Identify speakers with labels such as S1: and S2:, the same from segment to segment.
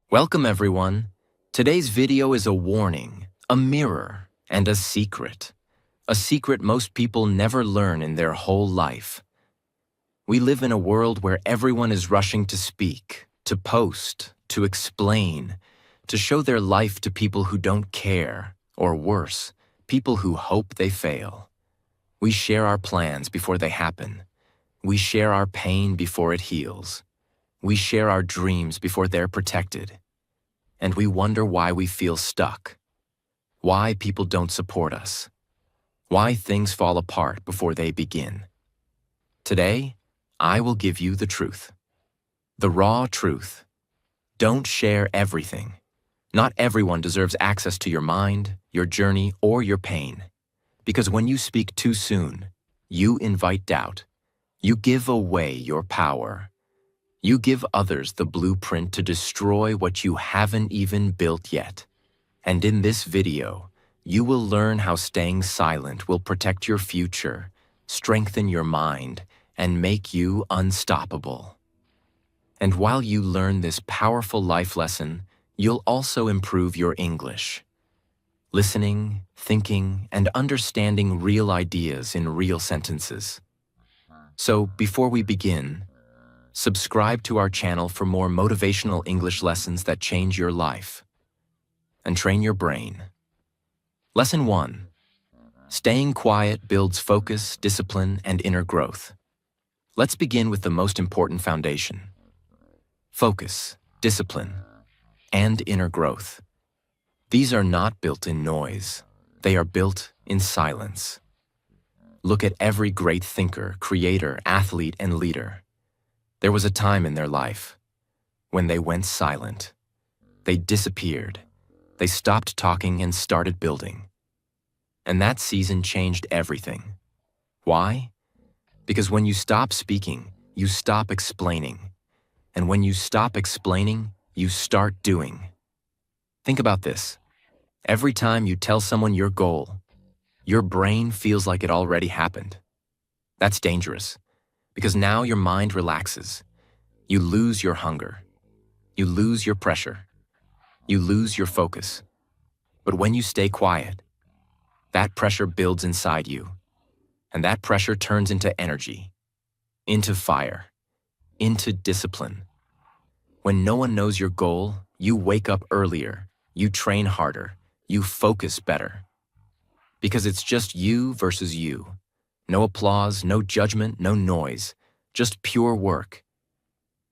S1: Welcome everyone. Today's video is a warning, a mirror, and a secret. A secret most people never learn in their whole life. We live in a world where everyone is rushing to speak, to post, to explain, to show their life to people who don't care, or worse, people who hope they fail. We share our plans before they happen. We share our pain before it heals. We share our dreams before they're protected. And we wonder why we feel stuck. Why people don't support us. Why things fall apart before they begin. Today, I will give you the truth. The raw truth. Don't share everything. Not everyone deserves access to your mind, your journey, or your pain. Because when you speak too soon, you invite doubt. You give away your power. You give others the blueprint to destroy what you haven't even built yet. And in this video, you will learn how staying silent will protect your future, strengthen your mind, and make you unstoppable. And while you learn this powerful life lesson, you'll also improve your English. Listening, thinking, and understanding real ideas in real sentences. So, before we begin, subscribe to our channel for more motivational English lessons that change your life. And train your brain. Lesson 1. Staying quiet builds focus, discipline, and inner growth. Let's begin with the most important foundation. Focus, discipline, and inner growth. These are not built in noise. They are built in silence. Look at every great thinker, creator, athlete, and leader. There was a time in their life when they went silent. They disappeared. They stopped talking and started building. And that season changed everything. Why? Because when you stop speaking, you stop explaining. And when you stop explaining, you start doing. Think about this. Every time you tell someone your goal, your brain feels like it already happened. That's dangerous, because now your mind relaxes. You lose your hunger. You lose your pressure. You lose your focus. But when you stay quiet, that pressure builds inside you, and that pressure turns into energy, into fire, into discipline. When no one knows your goal, you wake up earlier, you train harder, you focus better. Because it's just you versus you. No applause, no judgment, no noise, just pure work.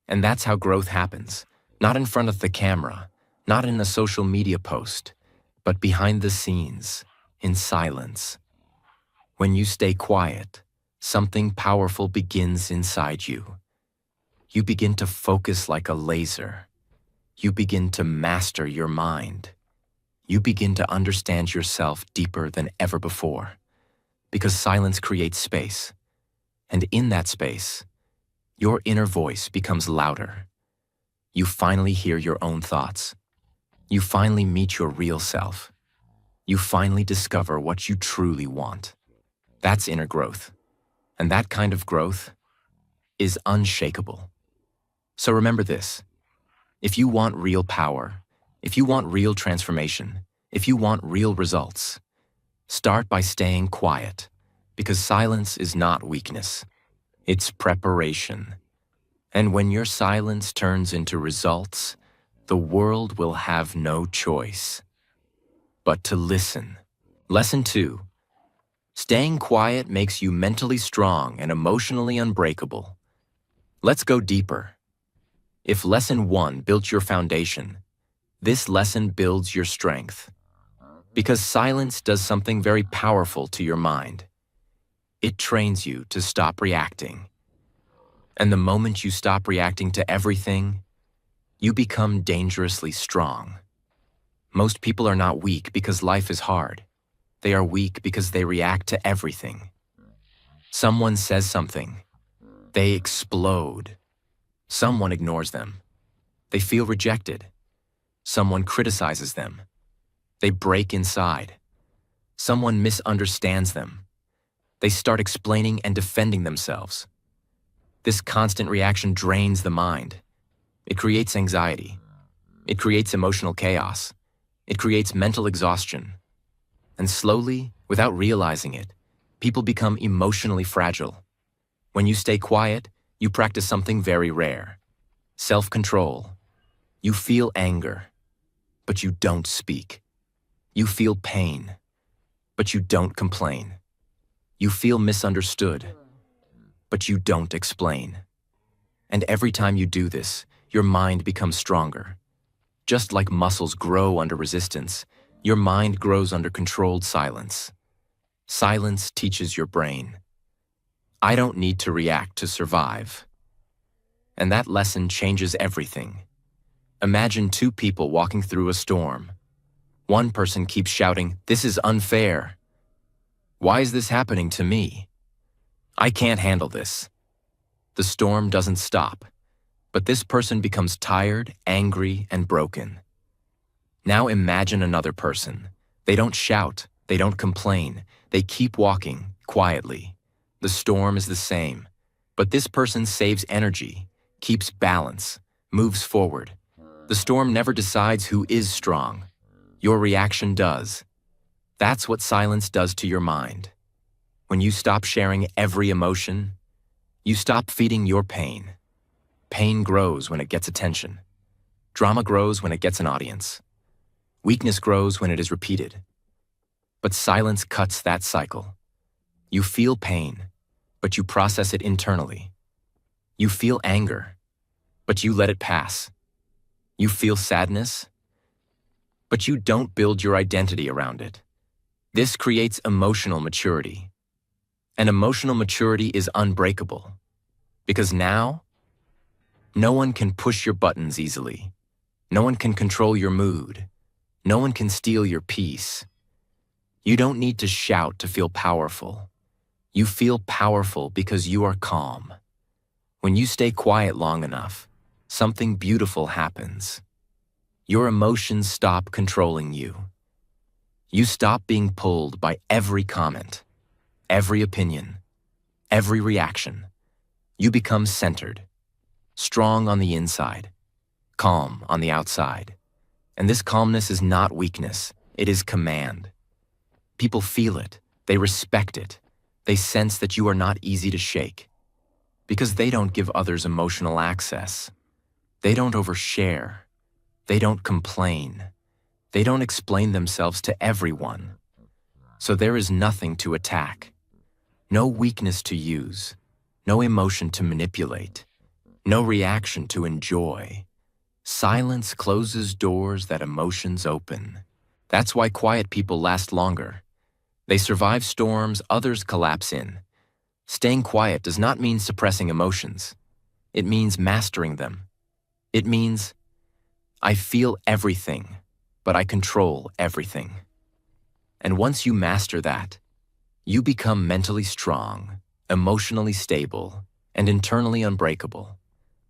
S1: And that's how growth happens, not in front of the camera, not in a social media post, but behind the scenes, in silence. When you stay quiet, something powerful begins inside you. You begin to focus like a laser. You begin to master your mind. You begin to understand yourself deeper than ever before. Because silence creates space. And in that space, your inner voice becomes louder. You finally hear your own thoughts. You finally meet your real self. You finally discover what you truly want. That's inner growth. And that kind of growth is unshakable. So remember this. If you want real power, if you want real transformation, if you want real results, start by staying quiet, because silence is not weakness. It's preparation. And when your silence turns into results, the world will have no choice but to listen. Lesson 2. Staying quiet makes you mentally strong and emotionally unbreakable. Let's go deeper. If Lesson 1 built your foundation, this lesson builds your strength. Because silence does something very powerful to your mind. It trains you to stop reacting. And the moment you stop reacting to everything, you become dangerously strong. Most people are not weak because life is hard. They are weak because they react to everything. Someone says something. They explode. Someone ignores them. They feel rejected. Someone criticizes them. They break inside. Someone misunderstands them. They start explaining and defending themselves. This constant reaction drains the mind. It creates anxiety. It creates emotional chaos. It creates mental exhaustion. And slowly, without realizing it, people become emotionally fragile. When you stay quiet, you practice something very rare: self-control. You feel anger, but you don't speak. You feel pain, but you don't complain. You feel misunderstood, but you don't explain. And every time you do this, your mind becomes stronger. Just like muscles grow under resistance, your mind grows under controlled silence. Silence teaches your brain, I don't need to react to survive. And that lesson changes everything. Imagine two people walking through a storm. One person keeps shouting, "This is unfair. Why is this happening to me? I can't handle this." The storm doesn't stop, but this person becomes tired, angry, and broken. Now imagine another person. They don't shout, they don't complain, they keep walking quietly. The storm is the same, but this person saves energy, keeps balance, moves forward. The storm never decides who is strong. Your reaction does. That's what silence does to your mind. When you stop sharing every emotion, you stop feeding your pain. Pain grows when it gets attention. Drama grows when it gets an audience. Weakness grows when it is repeated. But silence cuts that cycle. You feel pain, but you process it internally. You feel anger, but you let it pass. You feel sadness, but you don't build your identity around it. This creates emotional maturity. And emotional maturity is unbreakable. Because now, no one can push your buttons easily. No one can control your mood. No one can steal your peace. You don't need to shout to feel powerful. You feel powerful because you are calm. When you stay quiet long enough, something beautiful happens. Your emotions stop controlling you. You stop being pulled by every comment, every opinion, every reaction. You become centered, strong on the inside, calm on the outside. And this calmness is not weakness, it is command. People feel it, they respect it, they sense that you are not easy to shake. Because they don't give others emotional access. They don't overshare. They don't complain. They don't explain themselves to everyone. So there is nothing to attack, no weakness to use, no emotion to manipulate, no reaction to enjoy. Silence closes doors that emotions open. That's why quiet people last longer. They survive storms others collapse in. Staying quiet does not mean suppressing emotions. It means mastering them. It means, I feel everything, but I control everything. And once you master that, you become mentally strong, emotionally stable, and internally unbreakable.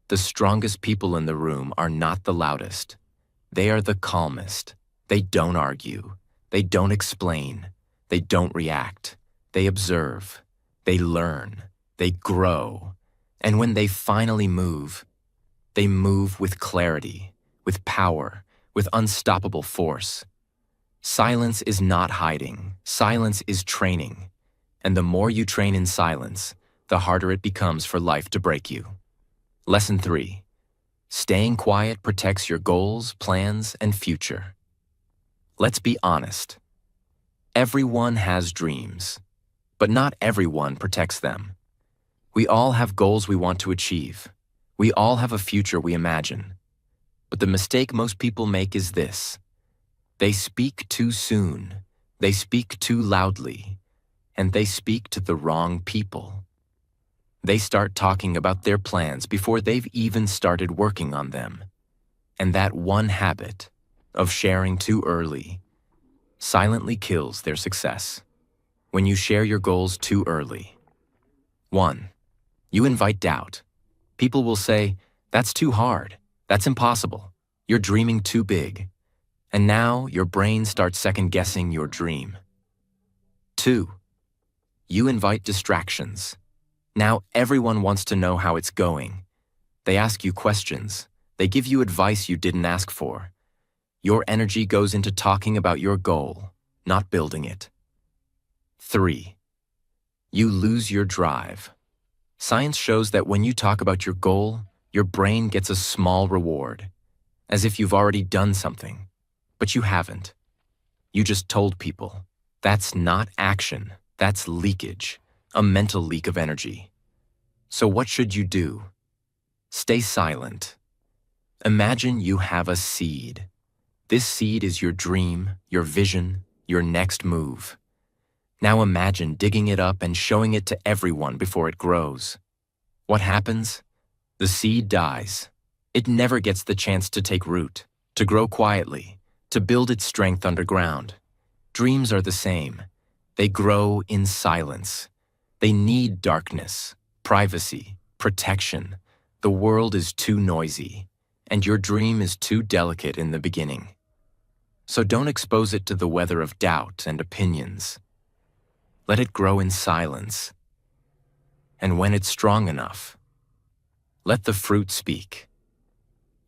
S1: The strongest people in the room are not the loudest. They are the calmest. They don't argue. They don't explain. They don't react. They observe. They learn. They grow. And when they finally move, they move with clarity, with power, with unstoppable force. Silence is not hiding. Silence is training. And the more you train in silence, the harder it becomes for life to break you. Lesson 3. Staying quiet protects your goals, plans, and future. Let's be honest. Everyone has dreams, but not everyone protects them. We all have goals we want to achieve. We all have a future we imagine. But the mistake most people make is this. They speak too soon, they speak too loudly, and they speak to the wrong people. They start talking about their plans before they've even started working on them. And that one habit of sharing too early silently kills their success. When you share your goals too early. 1. You invite doubt. People will say, "That's too hard. That's impossible. You're dreaming too big." And now your brain starts second-guessing your dream. 2. You invite distractions. Now everyone wants to know how it's going. They ask you questions. They give you advice you didn't ask for. Your energy goes into talking about your goal, not building it. 3. You lose your drive. Science shows that when you talk about your goal, your brain gets a small reward, as if you've already done something, but you haven't. You just told people. That's not action, that's leakage, a mental leak of energy. So what should you do? Stay silent. Imagine you have a seed. This seed is your dream, your vision, your next move. Now imagine digging it up and showing it to everyone before it grows. What happens? The seed dies. It never gets the chance to take root, to grow quietly, to build its strength underground. Dreams are the same. They grow in silence. They need darkness, privacy, protection. The world is too noisy, and your dream is too delicate in the beginning. So don't expose it to the weather of doubt and opinions. Let it grow in silence. And when it's strong enough, let the fruit speak.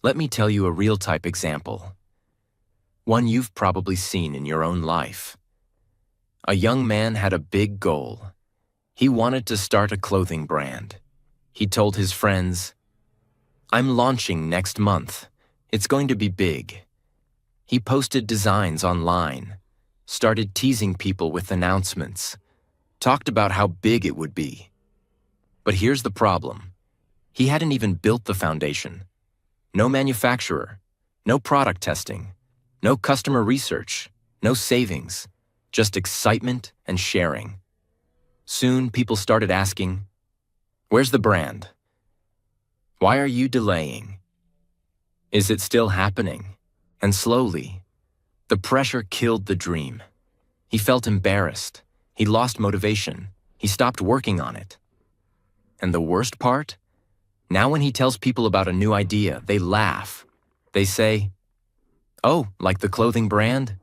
S1: Let me tell you a real-type example. One you've probably seen in your own life. A young man had a big goal. He wanted to start a clothing brand. He told his friends, "I'm launching next month. It's going to be big." He posted designs online, started teasing people with announcements, talked about how big it would be. But here's the problem. He hadn't even built the foundation. No manufacturer, no product testing, no customer research, no savings, just excitement and sharing. Soon, people started asking, "Where's the brand? Why are you delaying? Is it still happening?" And slowly, the pressure killed the dream. He felt embarrassed. He lost motivation. He stopped working on it. And the worst part? Now when he tells people about a new idea, they laugh. They say, "Oh, like the clothing brand?"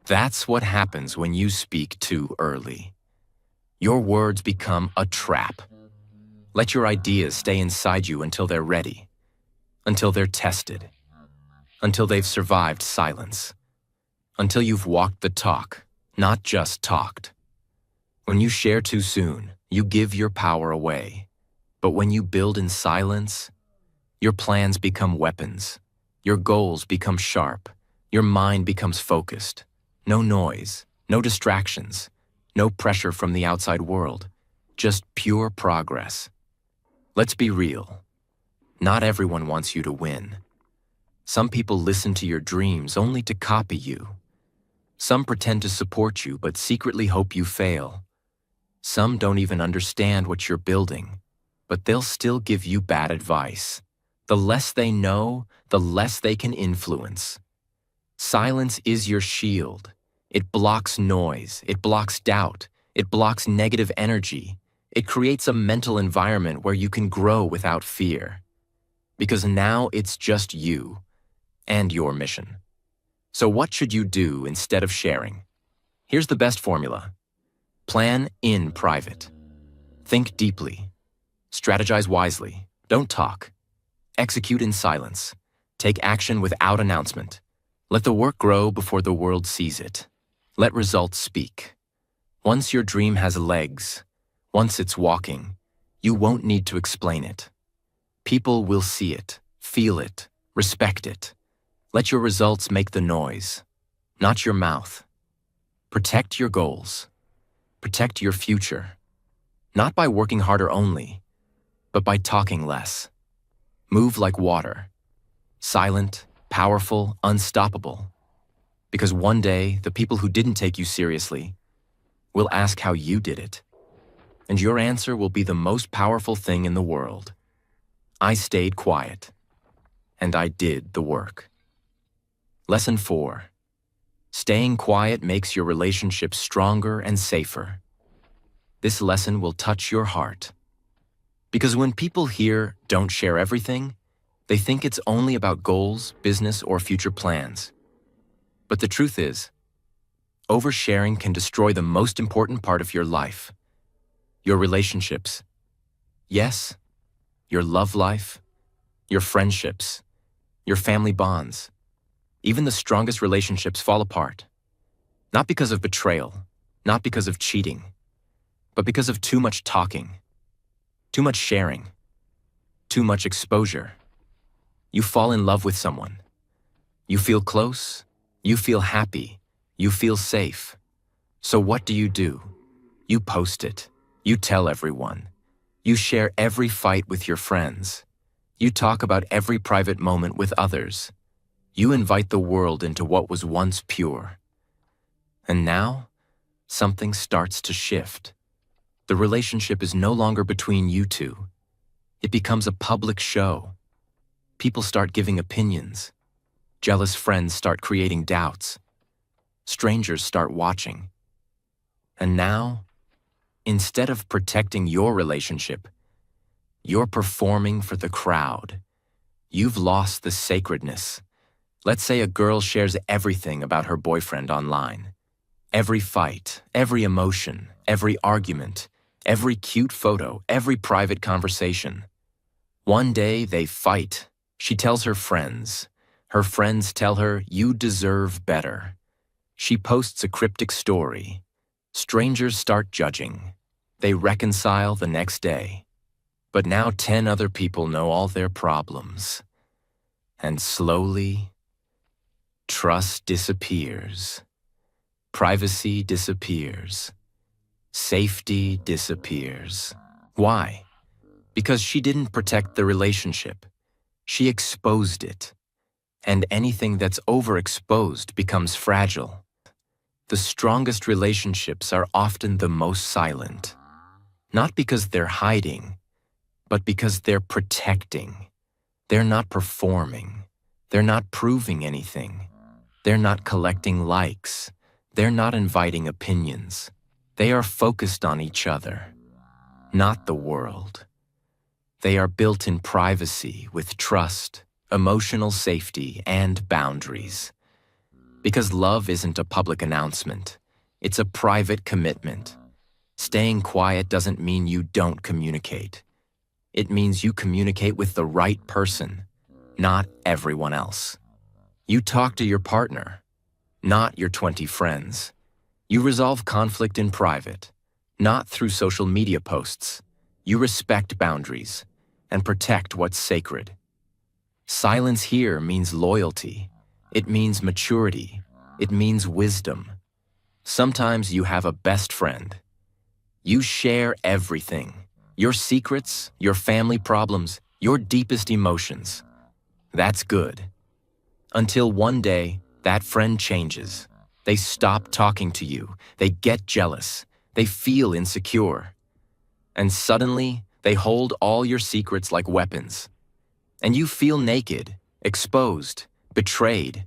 S1: That's what happens when you speak too early. Your words become a trap. Let your ideas stay inside you until they're ready, until they're tested, until they've survived silence, until you've walked the talk, not just talked. When you share too soon, you give your power away. But when you build in silence, your plans become weapons. Your goals become sharp. Your mind becomes focused. No noise, no distractions, no pressure from the outside world, just pure progress. Let's be real. Not everyone wants you to win. Some people listen to your dreams only to copy you. Some pretend to support you but secretly hope you fail. Some don't even understand what you're building, but they'll still give you bad advice. The less they know, the less they can influence. Silence is your shield. It blocks noise, it blocks doubt, it blocks negative energy. It creates a mental environment where you can grow without fear. Because now it's just you and your mission. So what should you do instead of sharing? Here's the best formula. Plan in private. Think deeply. Strategize wisely. Don't talk. Execute in silence. Take action without announcement. Let the work grow before the world sees it. Let results speak. Once your dream has legs, once it's walking, you won't need to explain it. People will see it, feel it, respect it. Let your results make the noise, not your mouth. Protect your goals. Protect your future. Not by working harder only, but by talking less. Move like water. Silent, powerful, unstoppable. Because one day, the people who didn't take you seriously will ask how you did it. And your answer will be the most powerful thing in the world. I stayed quiet, and I did the work. Lesson 4. Staying quiet makes your relationships stronger and safer. This lesson will touch your heart. Because when people hear "don't share everything," they think it's only about goals, business, or future plans. But the truth is, oversharing can destroy the most important part of your life. Your relationships. Yes, your love life, your friendships, your family bonds, Even the strongest relationships fall apart. Not because of betrayal, not because of cheating, but because of too much talking, too much sharing, too much exposure. You fall in love with someone. You feel close, you feel happy, you feel safe. So what do? You post it. You tell everyone. You share every fight with your friends. You talk about every private moment with others. You invite the world into what was once pure. And now, something starts to shift. The relationship is no longer between you two. It becomes a public show. People start giving opinions. Jealous friends start creating doubts. Strangers start watching. And now, instead of protecting your relationship, you're performing for the crowd. You've lost the sacredness. Let's say a girl shares everything about her boyfriend online. Every fight, every emotion, every argument, every cute photo, every private conversation. One day they fight. She tells her friends. Her friends tell her, "You deserve better." She posts a cryptic story. Strangers start judging. They reconcile the next day. But now 10 other people know all their problems. And slowly, trust disappears. Privacy disappears. Safety disappears. Why? Because she didn't protect the relationship. She exposed it. And anything that's overexposed becomes fragile. The strongest relationships are often the most silent. Not because they're hiding, but because they're protecting. They're not performing. They're not proving anything. They're not collecting likes. They're not inviting opinions. They are focused on each other, not the world. They are built in privacy with trust, emotional safety, and boundaries. Because love isn't a public announcement. It's a private commitment. Staying quiet doesn't mean you don't communicate. It means you communicate with the right person, not everyone else. You talk to your partner, not your 20 friends. You resolve conflict in private, not through social media posts. You respect boundaries and protect what's sacred. Silence here means loyalty. It means maturity. It means wisdom. Sometimes you have a best friend. You share everything. Your secrets, your family problems, your deepest emotions. That's good. Until one day, that friend changes. They stop talking to you. They get jealous. They feel insecure. And suddenly, they hold all your secrets like weapons. And you feel naked, exposed, betrayed.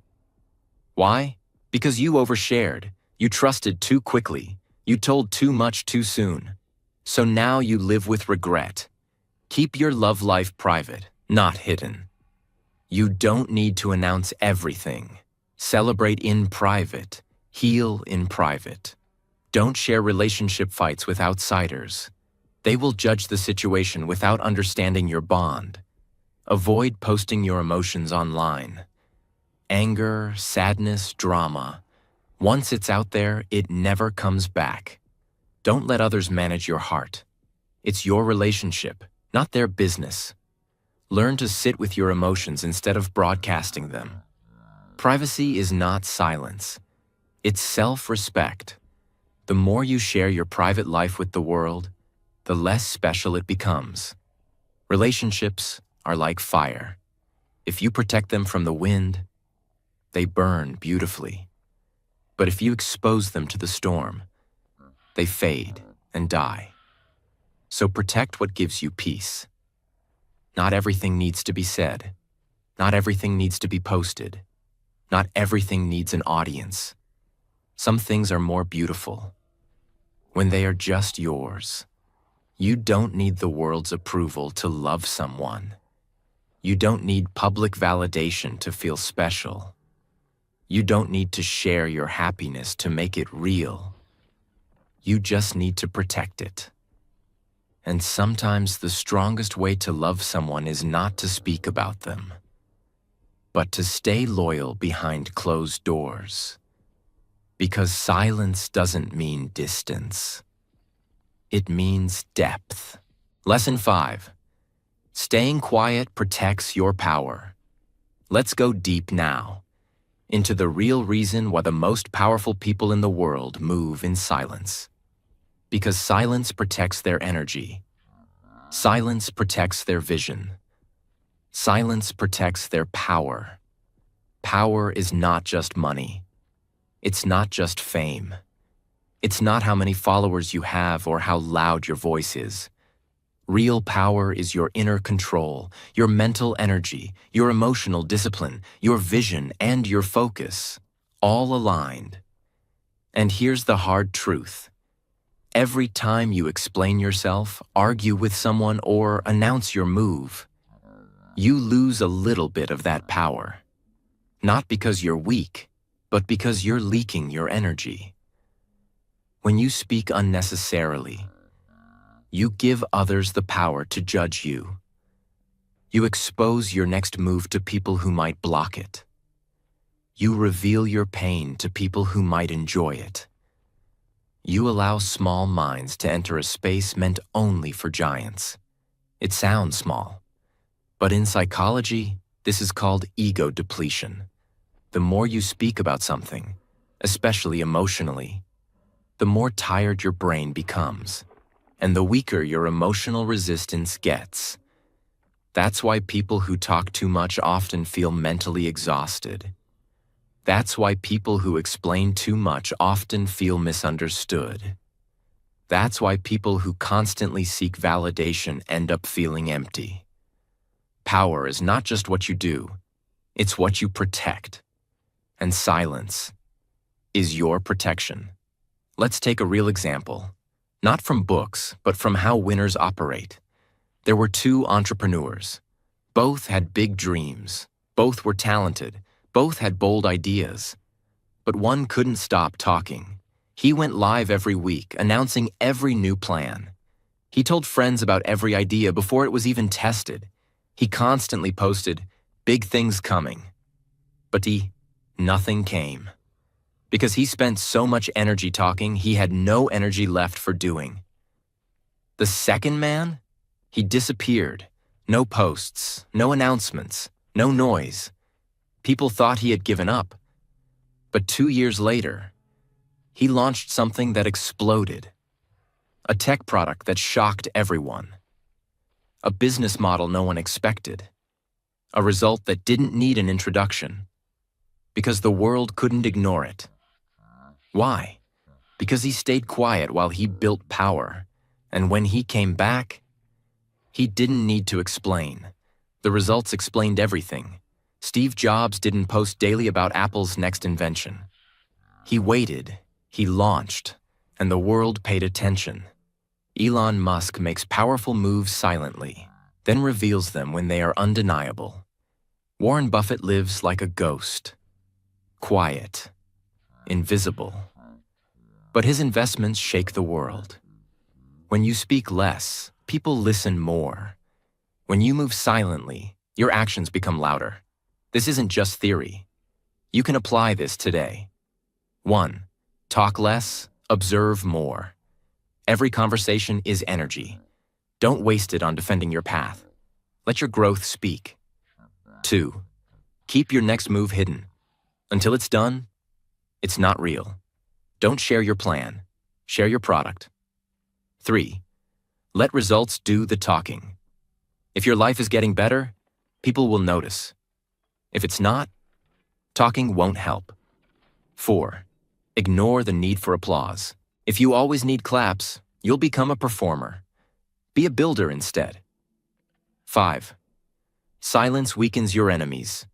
S1: Why? Because you overshared. You trusted too quickly. You told too much too soon. So now you live with regret. Keep your love life private, not hidden. You don't need to announce everything. Celebrate in private. Heal in private. Don't share relationship fights with outsiders. They will judge the situation without understanding your bond. Avoid posting your emotions online. Anger, sadness, drama. Once it's out there, it never comes back. Don't let others manage your heart. It's your relationship, not their business. Learn to sit with your emotions instead of broadcasting them. Privacy is not silence. It's self-respect. The more you share your private life with the world, the less special it becomes. Relationships are like fire. If you protect them from the wind, they burn beautifully. But if you expose them to the storm, they fade and die. So protect what gives you peace. Not everything needs to be said. Not everything needs to be posted. Not everything needs an audience. Some things are more beautiful when they are just yours. You don't need the world's approval to love someone. You don't need public validation to feel special. You don't need to share your happiness to make it real. You just need to protect it. And sometimes the strongest way to love someone is not to speak about them. but to stay loyal behind closed doors. Because silence doesn't mean distance. It means depth. Lesson 5. Staying quiet protects your power. Let's go deep now, into the real reason why the most powerful people in the world move in silence. Because silence protects their energy. Silence protects their vision. Silence protects their power. Power is not just money. It's not just fame. It's not how many followers you have or how loud your voice is. Real power is your inner control, your mental energy, your emotional discipline, your vision, and your focus, all aligned. And here's the hard truth. Every time you explain yourself, argue with someone, or announce your move, you lose a little bit of that power. Not because you're weak, but because you're leaking your energy. When you speak unnecessarily, you give others the power to judge you. You expose your next move to people who might block it. You reveal your pain to people who might enjoy it. You allow small minds to enter a space meant only for giants. It sounds small, but in psychology, this is called ego depletion. The more you speak about something, especially emotionally, the more tired your brain becomes, and the weaker your emotional resistance gets. That's why people who talk too much often feel mentally exhausted. That's why people who explain too much often feel misunderstood. That's why people who constantly seek validation end up feeling empty. Power is not just what you do, it's what you protect. And silence is your protection. Let's take a real example. Not from books, but from how winners operate. There were two entrepreneurs. Both had big dreams. Both were talented. Both had bold ideas. But one couldn't stop talking. He went live every week, announcing every new plan. He told friends about every idea before it was even tested. He constantly posted, "Big things coming." But nothing came. Because he spent so much energy talking, he had no energy left for doing. The second man? He disappeared. No posts, no announcements, no noise. People thought he had given up. But 2 years later, he launched something that exploded. A tech product that shocked everyone. A business model no one expected. A result that didn't need an introduction. Because the world couldn't ignore it. Why? Because he stayed quiet while he built power. And when he came back, he didn't need to explain. The results explained everything. Steve Jobs didn't post daily about Apple's next invention. He waited, he launched, and the world paid attention. Elon Musk makes powerful moves silently, then reveals them when they are undeniable. Warren Buffett lives like a ghost. Quiet. Invisible. But his investments shake the world. When you speak less, people listen more. When you move silently, your actions become louder. This isn't just theory. You can apply this today. 1. Talk less, observe more. Every conversation is energy. Don't waste it on defending your path. Let your growth speak. 2. Keep your next move hidden. Until it's done, it's not real. Don't share your plan. Share your product. 3. Let results do the talking. If your life is getting better, people will notice. If it's not, talking won't help. 4. Ignore the need for applause. If you always need claps, you'll become a performer. Be a builder instead. 5. Silence weakens your enemies.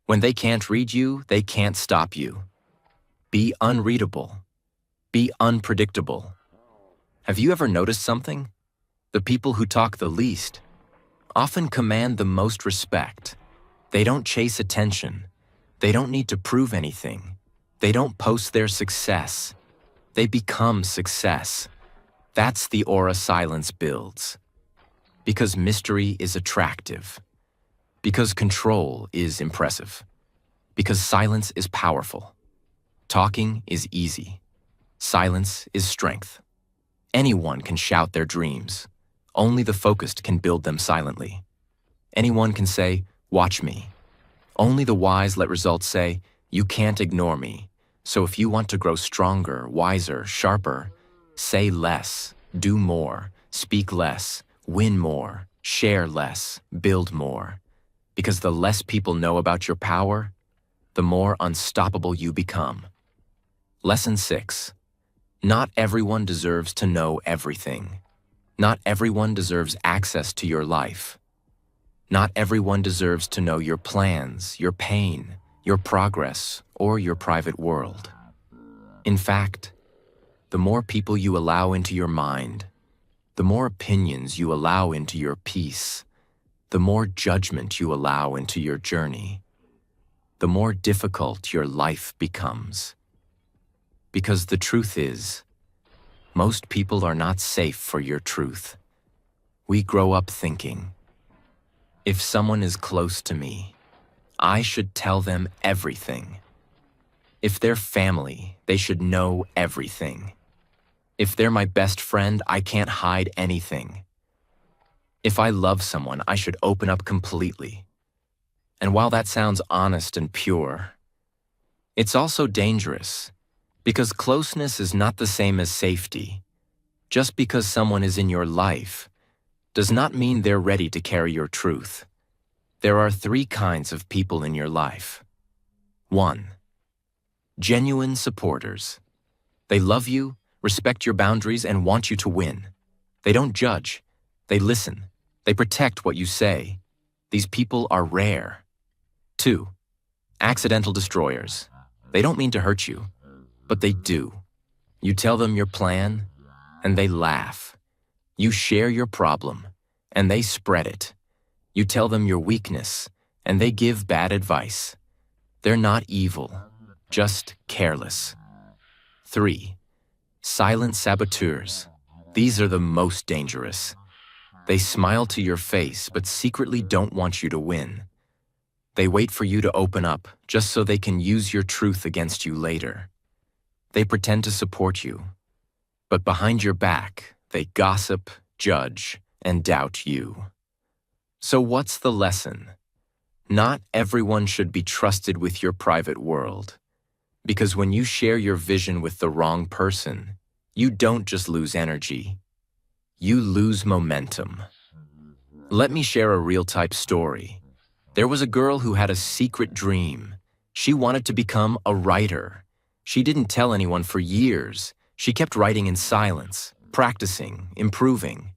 S1: When they can't read you, they can't stop you. Be unreadable. Be unpredictable. Have you ever noticed something? The people who talk the least often command the most respect. They don't chase attention. They don't need to prove anything. They don't post their success. They become success. That's the aura silence builds. Because mystery is attractive. Because control is impressive. Because silence is powerful. Talking is easy. Silence is strength. Anyone can shout their dreams. Only the focused can build them silently. Anyone can say, "Watch me." Only the wise let results say, "You can't ignore me." So if you want to grow stronger, wiser, sharper, say less, do more, speak less, win more, share less, build more. Because the less people know about your power, the more unstoppable you become. Lesson 6. Not everyone deserves to know everything. Not everyone deserves access to your life. Not everyone deserves to know your plans, your pain, your progress, or your private world. In fact, the more people you allow into your mind, the more opinions you allow into your peace, the more judgment you allow into your journey, the more difficult your life becomes. Because the truth is, most people are not safe for your truth. We grow up thinking, if someone is close to me, I should tell them everything. If they're family, they should know everything. If they're my best friend, I can't hide anything. If I love someone, I should open up completely. And while that sounds honest and pure, it's also dangerous, because closeness is not the same as safety. Just because someone is in your life does not mean they're ready to carry your truth. There are 3 kinds of people in your life. 1. Genuine supporters. They love you, respect your boundaries, and want you to win. They don't judge. They listen. They protect what you say. These people are rare. 2. Accidental destroyers. They don't mean to hurt you, but they do. You tell them your plan, and they laugh. You share your problem, and they spread it. You tell them your weakness, and they give bad advice. They're not evil, just careless. 3. Silent saboteurs. These are the most dangerous. They smile to your face, but secretly don't want you to win. They wait for you to open up, just so they can use your truth against you later. They pretend to support you, but behind your back, they gossip, judge, and doubt you. So what's the lesson? Not everyone should be trusted with your private world. Because when you share your vision with the wrong person, you don't just lose energy, you lose momentum. Let me share a real-type story. There was a girl who had a secret dream. She wanted to become a writer. She didn't tell anyone for years. She kept writing in silence, practicing, improving.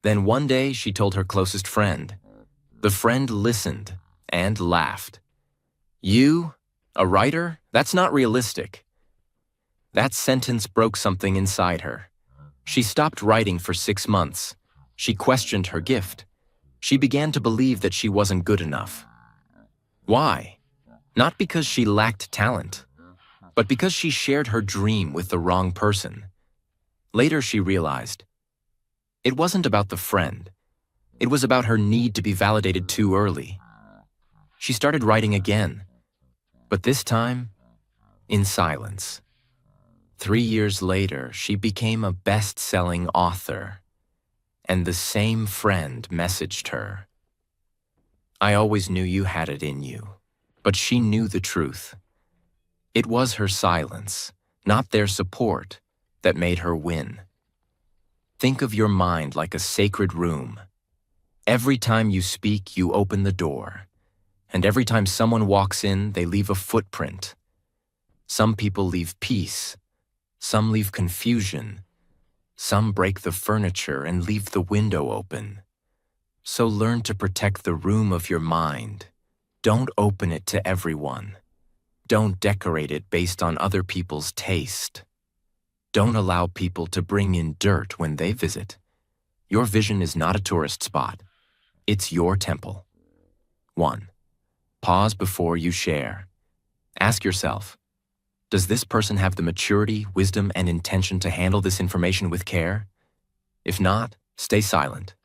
S1: Then one day she told her closest friend. The friend listened and laughed. "You, a writer? That's not realistic." That sentence broke something inside her. She stopped writing for 6 months. She questioned her gift. She began to believe that she wasn't good enough. Why? Not because she lacked talent, but because she shared her dream with the wrong person. Later she realized, it wasn't about the friend. It was about her need to be validated too early. She started writing again, but this time, in silence. 3 years later, she became a best-selling author, and the same friend messaged her. "I always knew you had it in you," but she knew the truth. It was her silence, not their support, that made her win. Think of your mind like a sacred room. Every time you speak, you open the door. And every time someone walks in, they leave a footprint. Some people leave peace. Some leave confusion. Some break the furniture and leave the window open. So learn to protect the room of your mind. Don't open it to everyone. Don't decorate it based on other people's taste. Don't allow people to bring in dirt when they visit. Your vision is not a tourist spot. It's your temple. 1. Pause before you share. Ask yourself, does this person have the maturity, wisdom, and intention to handle this information with care? If not, stay silent.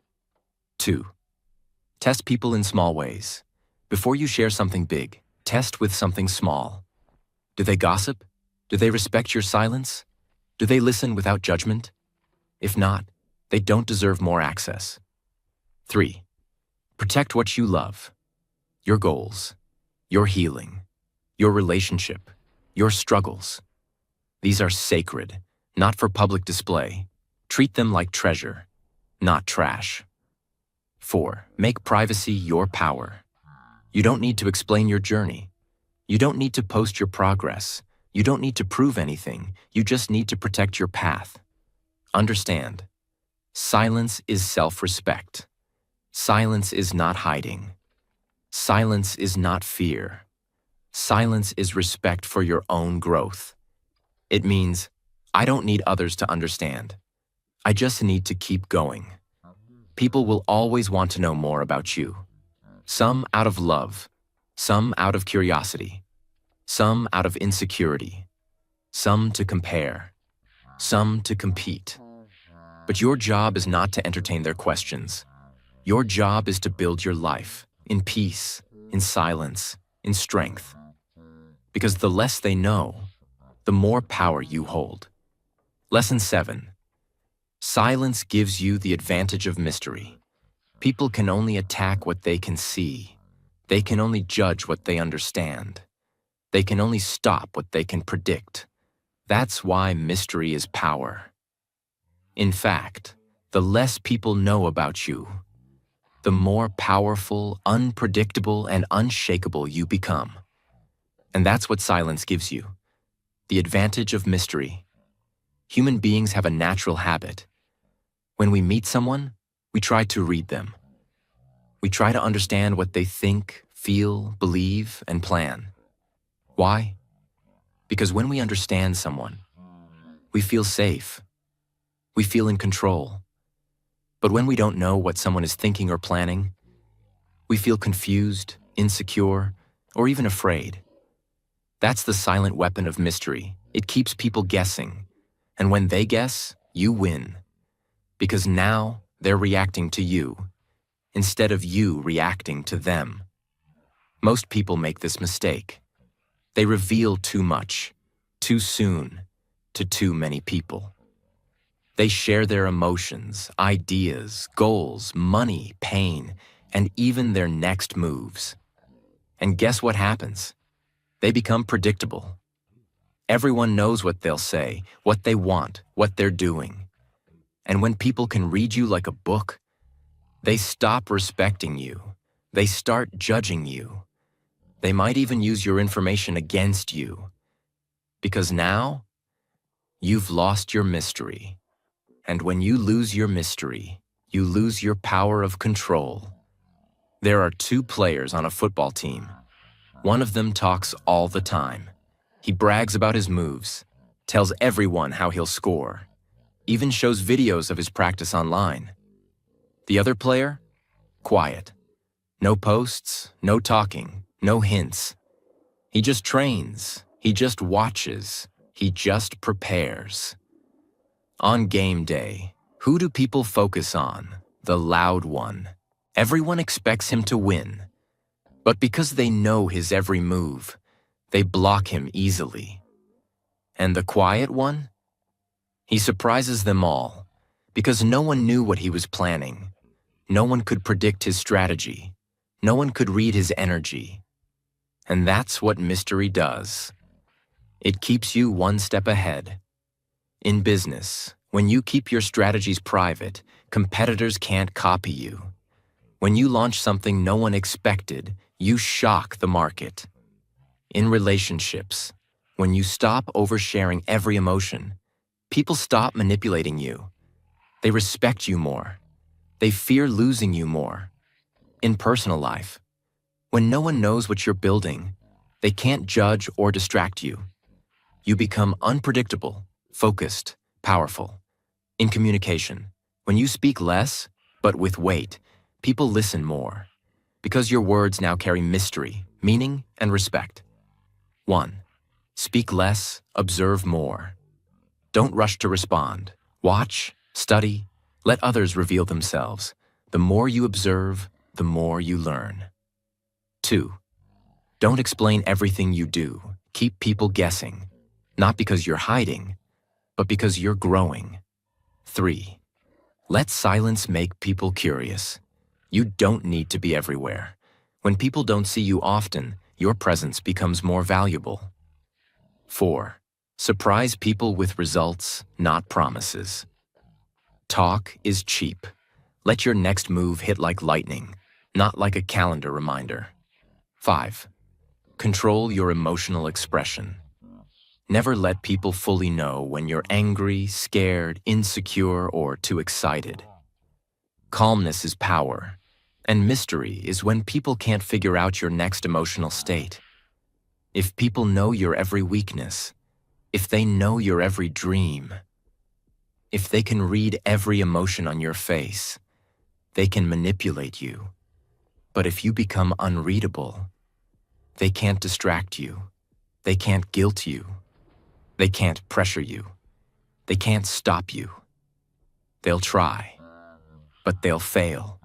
S1: 2. Test people in small ways. Before you share something big, test with something small. Do they gossip? Do they respect your silence? Do they listen without judgment? If not, they don't deserve more access. 3. Protect what you love. Your goals, your healing, your relationship, your struggles. These are sacred, not for public display. Treat them like treasure, not trash. 4. Make privacy your power. You don't need to explain your journey. You don't need to post your progress. You don't need to prove anything. You just need to protect your path. Understand, silence is self-respect. Silence is not hiding. Silence is not fear. Silence is respect for your own growth. It means, I don't need others to understand. I just need to keep going. People will always want to know more about you. Some out of love, some out of curiosity, some out of insecurity, some to compare, some to compete. But your job is not to entertain their questions. Your job is to build your life in peace, in silence, in strength. Because the less they know, the more power you hold. Lesson 7. Silence gives you the advantage of mystery. People can only attack what they can see. They can only judge what they understand. They can only stop what they can predict. That's why mystery is power. In fact, the less people know about you, the more powerful, unpredictable, and unshakable you become. And that's what silence gives you, the advantage of mystery. Human beings have a natural habit. When we meet someone, we try to read them. We try to understand what they think, feel, believe, and plan. Why? Because when we understand someone, we feel safe. We feel in control. But when we don't know what someone is thinking or planning, we feel confused, insecure, or even afraid. That's the silent weapon of mystery. It keeps people guessing. And when they guess, you win. Because now they're reacting to you, instead of you reacting to them. Most people make this mistake. They reveal too much, too soon, to too many people. They share their emotions, ideas, goals, money, pain, and even their next moves. And guess what happens? They become predictable. Everyone knows what they'll say, what they want, what they're doing. And when people can read you like a book, they stop respecting you. They start judging you. They might even use your information against you. Because now, you've lost your mystery. And when you lose your mystery, you lose your power of control. There are 2 players on a football team. One of them talks all the time. He brags about his moves, tells everyone how he'll score, even shows videos of his practice online. The other player? Quiet. No posts, no talking, no hints. He just trains, he just watches, he just prepares. On game day, who do people focus on? The loud one. Everyone expects him to win. But because they know his every move, they block him easily. And the quiet one? He surprises them all, because no one knew what he was planning. No one could predict his strategy. No one could read his energy. And that's what mystery does. It keeps you one step ahead. In business, when you keep your strategies private, competitors can't copy you. When you launch something no one expected, you shock the market. In relationships, when you stop oversharing every emotion, people stop manipulating you. They respect you more. They fear losing you more. In personal life, when no one knows what you're building, they can't judge or distract you. You become unpredictable, focused, powerful. In communication, when you speak less, but with weight, people listen more, because your words now carry mystery, meaning, and respect. 1. Speak less, observe more. Don't rush to respond. Watch, study, let others reveal themselves. The more you observe, the more you learn. 2. Don't explain everything you do. Keep people guessing, not because you're hiding, but because you're growing. 3. Let silence make people curious. You don't need to be everywhere. When people don't see you often, your presence becomes more valuable. 4. Surprise people with results, not promises. Talk is cheap. Let your next move hit like lightning, not like a calendar reminder. 5. Control your emotional expression. Never let people fully know when you're angry, scared, insecure, or too excited. Calmness is power, and mystery is when people can't figure out your next emotional state. If people know your every weakness, if they know your every dream, if they can read every emotion on your face, they can manipulate you. But if you become unreadable, they can't distract you. They can't guilt you. They can't pressure you. They can't stop you. They'll try, but they'll fail,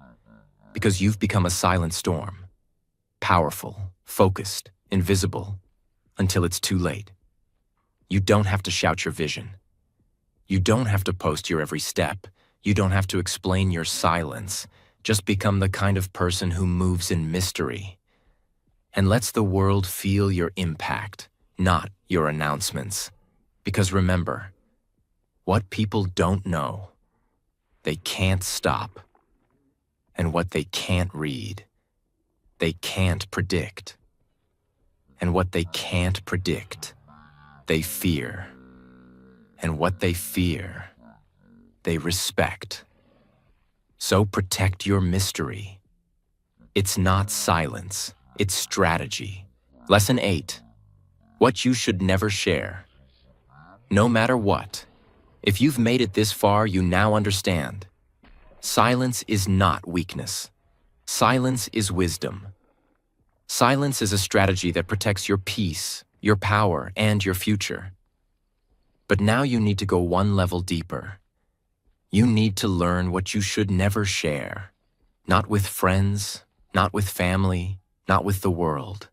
S1: because you've become a silent storm, powerful, focused, invisible, until it's too late. You don't have to shout your vision. You don't have to post your every step. You don't have to explain your silence. Just become the kind of person who moves in mystery and lets the world feel your impact, not your announcements. Because remember, what people don't know, they can't stop. And what they can't read, they can't predict. And what they can't predict, they fear. And what they fear, they respect. So protect your mystery. It's not silence, it's strategy. Lesson 8. What you should never share. No matter what, if you've made it this far, you now understand. Silence is not weakness. Silence is wisdom. Silence is a strategy that protects your peace, your power, and your future. But now you need to go one level deeper. You need to learn what you should never share. Not with friends, not with family, not with the world.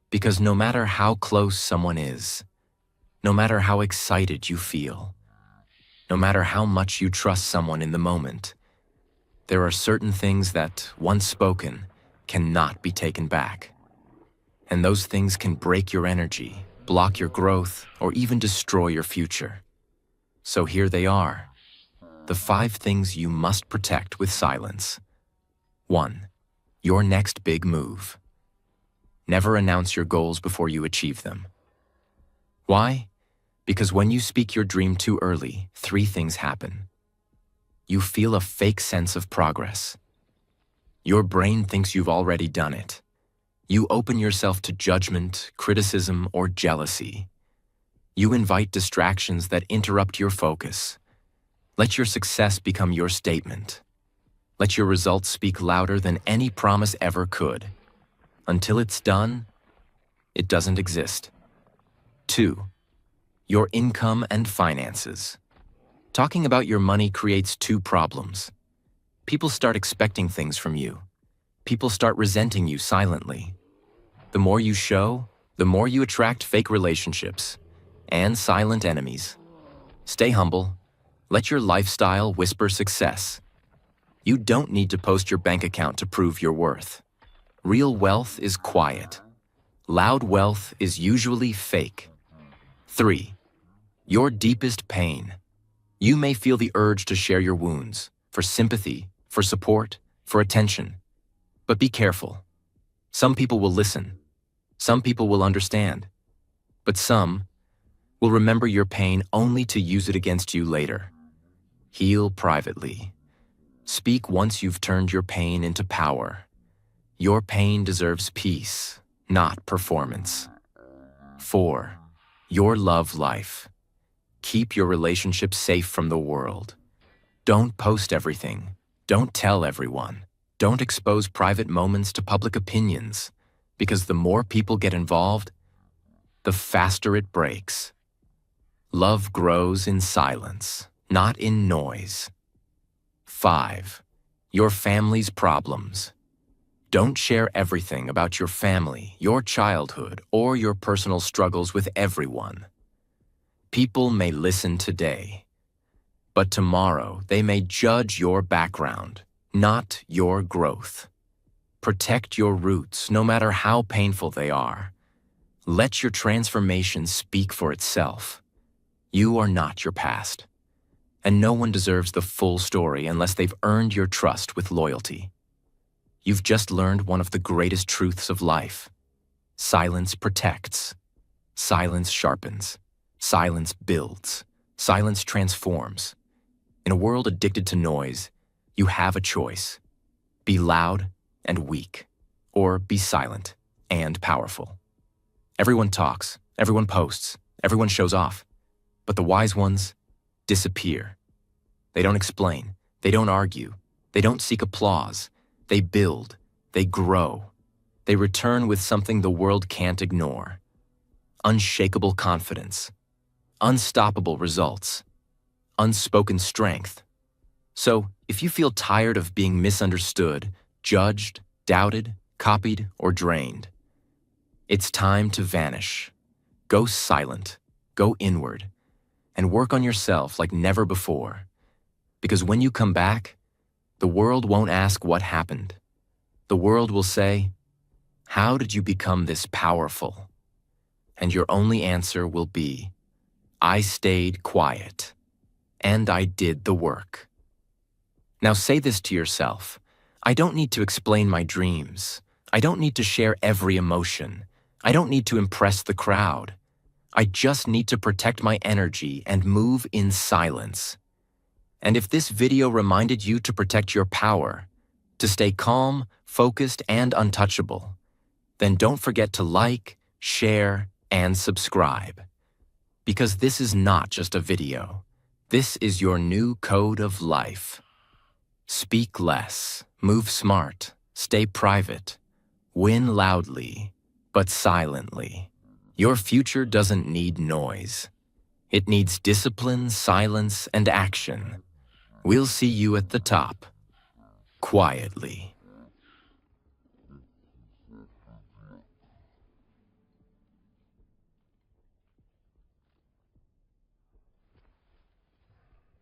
S1: Because no matter how close someone is, no matter how excited you feel, no matter how much you trust someone in the moment, there are certain things that, once spoken, cannot be taken back. And those things can break your energy, block your growth, or even destroy your future. So here they are, the 5 things you must protect with silence. 1. Your next big move. Never announce your goals before you achieve them. Why? Because when you speak your dream too early, 3 things happen. You feel a fake sense of progress. Your brain thinks you've already done it. You open yourself to judgment, criticism, or jealousy. You invite distractions that interrupt your focus. Let your success become your statement. Let your results speak louder than any promise ever could. Until it's done, it doesn't exist. 2. Your income and finances. Talking about your money creates 2 problems. People start expecting things from you. People start resenting you silently. The more you show, the more you attract fake relationships and silent enemies. Stay humble. Let your lifestyle whisper success. You don't need to post your bank account to prove your worth. Real wealth is quiet. Loud wealth is usually fake. 3. Your deepest pain. You may feel the urge to share your wounds, for sympathy, for support, for attention. But be careful. Some people will listen. Some people will understand. But some will remember your pain only to use it against you later. Heal privately. Speak once you've turned your pain into power. Your pain deserves peace, not performance. 4. Your love life. Keep your relationship safe from the world. Don't post everything. Don't tell everyone. Don't expose private moments to public opinions, because the more people get involved, the faster it breaks. Love grows in silence, not in noise. 5. Your family's problems. Don't share everything about your family, your childhood, or your personal struggles with everyone. People may listen today, but tomorrow they may judge your background, not your growth. Protect your roots, no matter how painful they are. Let your transformation speak for itself. You are not your past, and no one deserves the full story unless they've earned your trust with loyalty. You've just learned one of the greatest truths of life. Silence protects. Silence sharpens. Silence builds. Silence transforms. In a world addicted to noise, you have a choice. Be loud and weak, or be silent and powerful. Everyone talks, everyone posts, everyone shows off, but the wise ones disappear. They don't explain, they don't argue, they don't seek applause. They build, they grow, they return with something the world can't ignore. Unshakable confidence, unstoppable results, unspoken strength. So, if you feel tired of being misunderstood, judged, doubted, copied, or drained, it's time to vanish. Go silent, go inward, and work on yourself like never before. Because when you come back, the world won't ask what happened. The world will say, "How did you become this powerful?" And your only answer will be, "I stayed quiet, and I did the work." Now say this to yourself: I don't need to explain my dreams. I don't need to share every emotion. I don't need to impress the crowd. I just need to protect my energy and move in silence. And if this video reminded you to protect your power, to stay calm, focused, and untouchable, then don't forget to like, share, and subscribe. Because this is not just a video. This is your new code of life. Speak less, move smart, stay private, win loudly, but silently. Your future doesn't need noise. It needs discipline, silence, and action. We'll see you at the top, quietly.